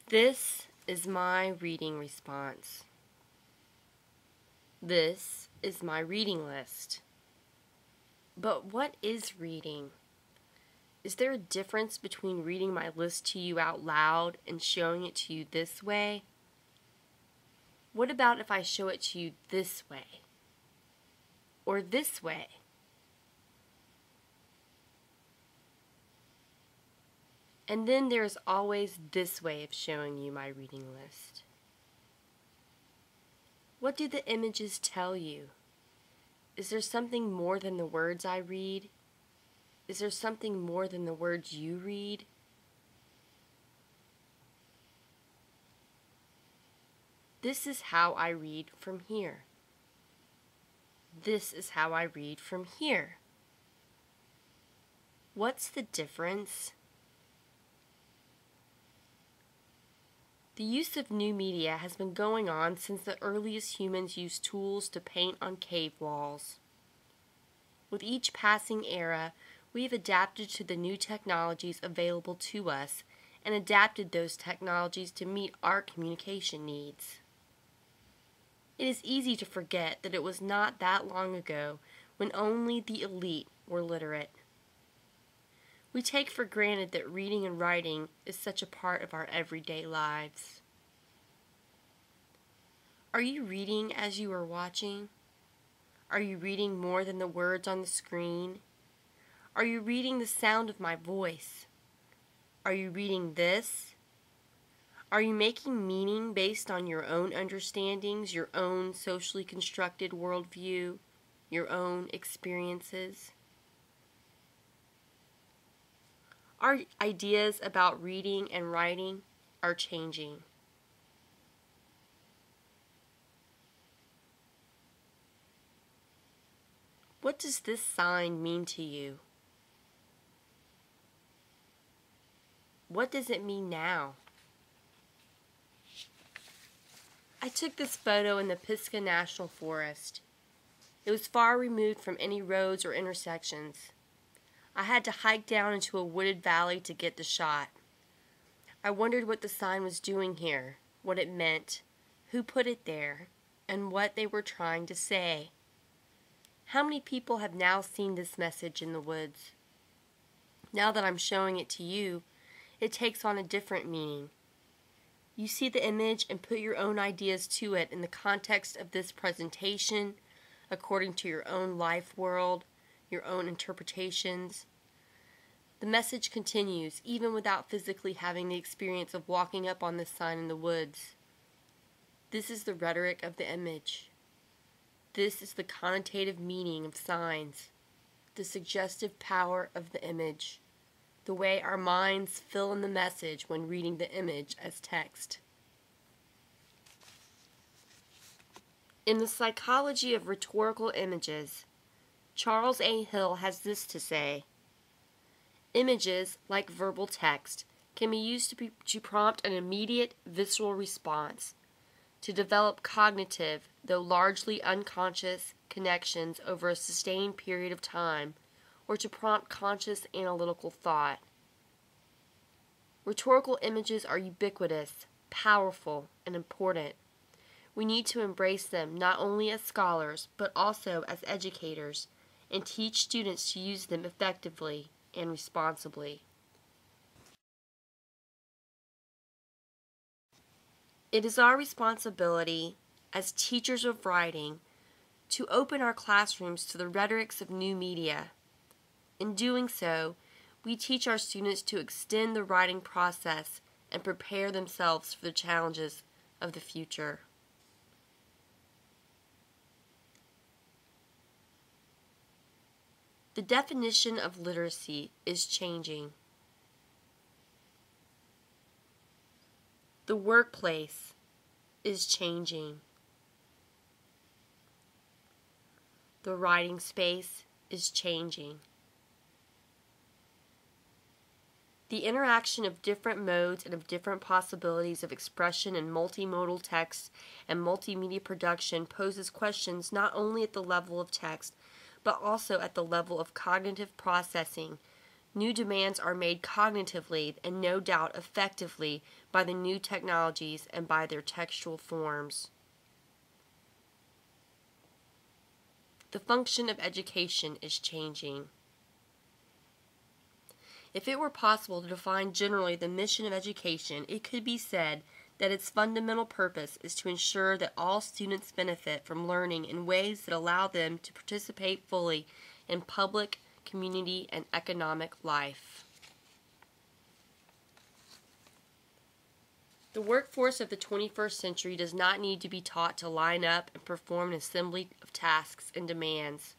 This is my reading response. This is my reading list. But what is reading? Is there a difference between reading my list to you out loud and showing it to you this way? What about if I show it to you this way? Or this way? And then there's always this way of showing you my reading list. What do the images tell you? Is there something more than the words I read? Is there something more than the words you read? This is how I read from here. This is how I read from here. What's the difference? The use of new media has been going on since the earliest humans used tools to paint on cave walls. With each passing era, we have adapted to the new technologies available to us and adapted those technologies to meet our communication needs. It is easy to forget that it was not that long ago when only the elite were literate. We take for granted that reading and writing is such a part of our everyday lives. Are you reading as you are watching? Are you reading more than the words on the screen? Are you reading the sound of my voice? Are you reading this? Are you making meaning based on your own understandings, your own socially constructed worldview, your own experiences? Our ideas about reading and writing are changing. What does this sign mean to you? What does it mean now? I took this photo in the Pisgah National Forest. It was far removed from any roads or intersections. I had to hike down into a wooded valley to get the shot. I wondered what the sign was doing here, what it meant, who put it there, and what they were trying to say. How many people have now seen this message in the woods? Now that I'm showing it to you, it takes on a different meaning. You see the image and put your own ideas to it in the context of this presentation, according to your own life world, your own interpretations. The message continues, even without physically having the experience of walking up on this sign in the woods. This is the rhetoric of the image. This is the connotative meaning of signs, the suggestive power of the image, the way our minds fill in the message when reading the image as text. In the psychology of rhetorical images, Charles A. Hill has this to say: images, like verbal text, can be used to prompt an immediate visceral response, to develop cognitive, though largely unconscious, connections over a sustained period of time, or to prompt conscious analytical thought. Rhetorical images are ubiquitous, powerful, and important. We need to embrace them not only as scholars, but also as educators, and teach students to use them effectively and responsibly. It is our responsibility as teachers of writing to open our classrooms to the rhetorics of new media. In doing so, we teach our students to extend the writing process and prepare themselves for the challenges of the future. The definition of literacy is changing. The workplace is changing. The writing space is changing. The interaction of different modes and of different possibilities of expression in multimodal text and multimedia production poses questions not only at the level of text, but also at the level of cognitive processing, New demands are made cognitively and no doubt effectively by the new technologies and by their textual forms. The function of education is changing. If it were possible to define generally the mission of education, it could be said that its fundamental purpose is to ensure that all students benefit from learning in ways that allow them to participate fully in public, community, and economic life. The workforce of the 21st century does not need to be taught to line up and perform an assembly of tasks and demands.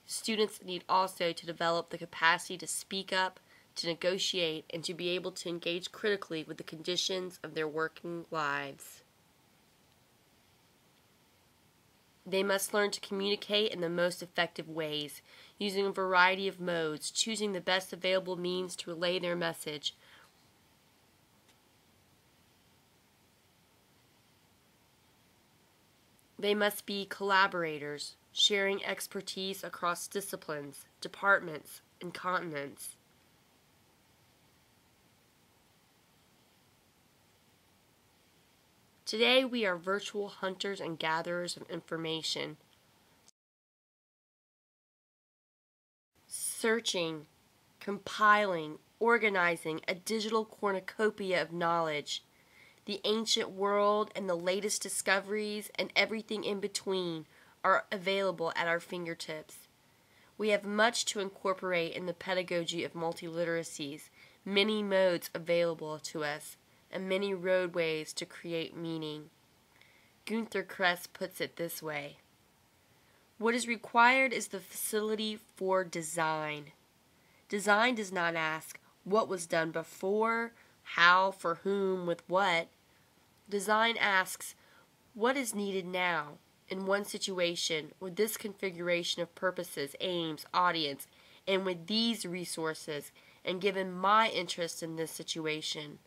Students need also to develop the capacity to speak up, to negotiate, and to be able to engage critically with the conditions of their working lives. They must learn to communicate in the most effective ways, using a variety of modes, choosing the best available means to relay their message. They must be collaborators, sharing expertise across disciplines, departments, and continents. Today we are virtual hunters and gatherers of information, searching, compiling, organizing a digital cornucopia of knowledge. The ancient world and the latest discoveries and everything in between are available at our fingertips. We have much to incorporate in the pedagogy of multiliteracies, many modes available to us, and many roadways to create meaning. Gunther Kress puts it this way: what is required is the facility for design. Design does not ask what was done before, how, for whom, with what. Design asks what is needed now, in one situation, with this configuration of purposes, aims, audience, and with these resources, and given my interest in this situation.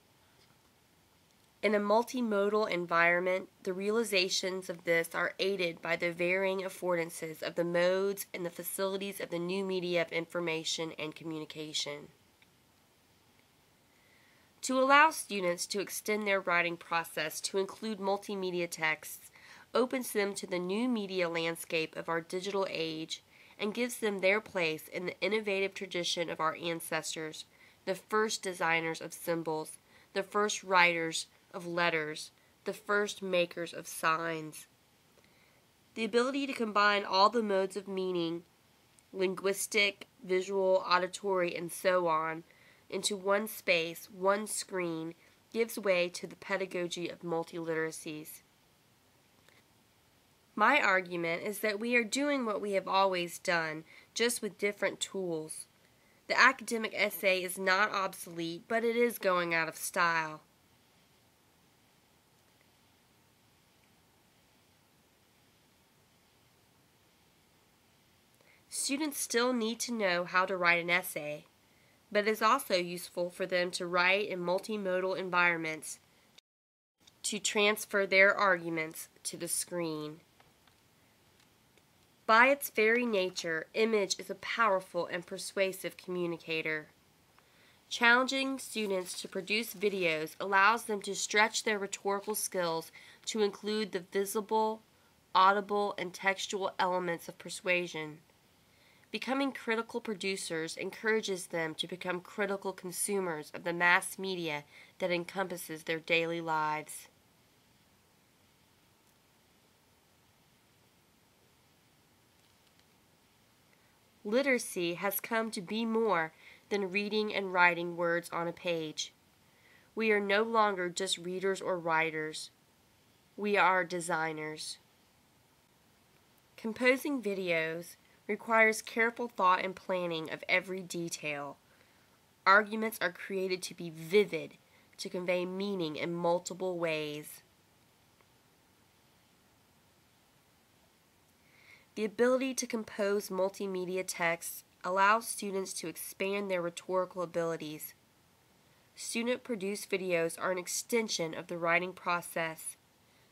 In a multimodal environment, the realizations of this are aided by the varying affordances of the modes and the facilities of the new media of information and communication. To allow students to extend their writing process to include multimedia texts opens them to the new media landscape of our digital age and gives them their place in the innovative tradition of our ancestors, the first designers of symbols, the first writers of letters, the first makers of signs. The ability to combine all the modes of meaning, linguistic, visual, auditory, and so on, into one space, one screen, gives way to the pedagogy of multiliteracies. My argument is that we are doing what we have always done, just with different tools. The academic essay is not obsolete, but it is going out of style. Students still need to know how to write an essay, but it is also useful for them to write in multimodal environments to transfer their arguments to the screen. By its very nature, image is a powerful and persuasive communicator. Challenging students to produce videos allows them to stretch their rhetorical skills to include the visible, audible, and textual elements of persuasion. Becoming critical producers encourages them to become critical consumers of the mass media that encompasses their daily lives. Literacy has come to be more than reading and writing words on a page. We are no longer just readers or writers. We are designers. Composing videos requires careful thought and planning of every detail. Arguments are created to be vivid, to convey meaning in multiple ways. The ability to compose multimedia texts allows students to expand their rhetorical abilities. Student-produced videos are an extension of the writing process.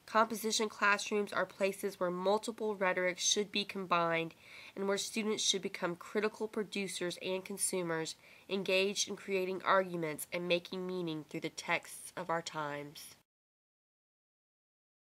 Composition classrooms are places where multiple rhetorics should be combined and where students should become critical producers and consumers engaged in creating arguments and making meaning through the texts of our times.